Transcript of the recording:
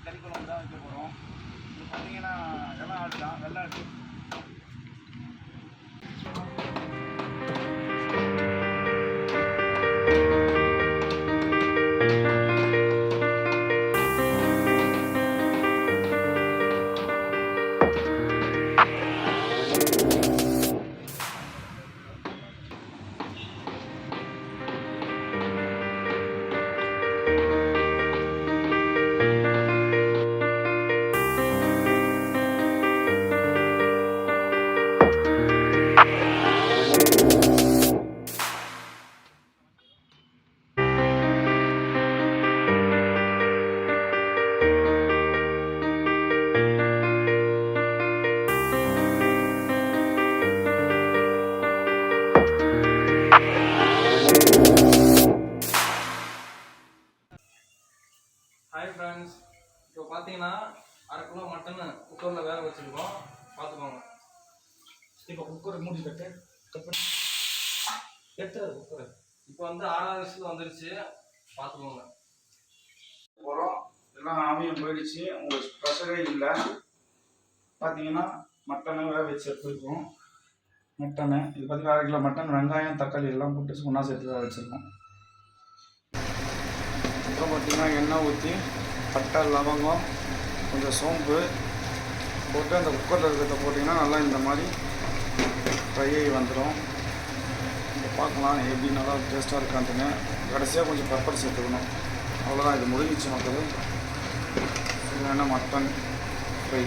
கறி குழம்பு தான் வைக்க போகிறோம். இது பார்த்தீங்கன்னா வெள்ளை ஆடு தான், வெள்ளை ஆடு. ஹாய் ஃப்ரெண்ட்ஸ், இப்போ பார்த்தீங்கன்னா 1/2 கிலோ மட்டன் குக்கரில் வேக வச்சுருக்கோம், பார்த்துக்கோங்க. இப்போ குக்கரை மூடி கட்டு குக்கர் இப்போ வந்து 6வது விசில் வந்துருச்சு, பார்த்துக்கோங்க. போகிறோம். எல்லாம் ஆவியும் போயிடுச்சு, உங்களுக்கு ப்ரெஷரே இல்லை. பார்த்தீங்கன்னா மட்டனை வேக வச்சு எடுத்துருக்கோம். மட்டனை இது பார்த்தீங்கன்னா 1/2 கிலோ மட்டன், வெங்காயம் தக்காளி எல்லாம் போட்டு ஒன்றா சேர்த்து வேக வச்சுருக்கோம். அப்புறம் பார்த்தீங்கன்னா எண்ணெய் ஊற்றி பட்டை லவங்கம் கொஞ்சம் சோம்பு போட்டு அந்த குக்கரில் இருக்கிறத போட்டிங்கன்னா நல்லா இந்த மாதிரி ஃப்ரை ஆகி வந்துடும். இதை பார்க்கலாம் எப்படி நல்லா டேஸ்ட்டாக இருக்கான்ட்டுங்க. கடைசியாக கொஞ்சம் பெப்பர் சேர்த்துக்கணும். அவ்வளோதான், இது முடிஞ்சிச்சு மக்கள். Mutton fry.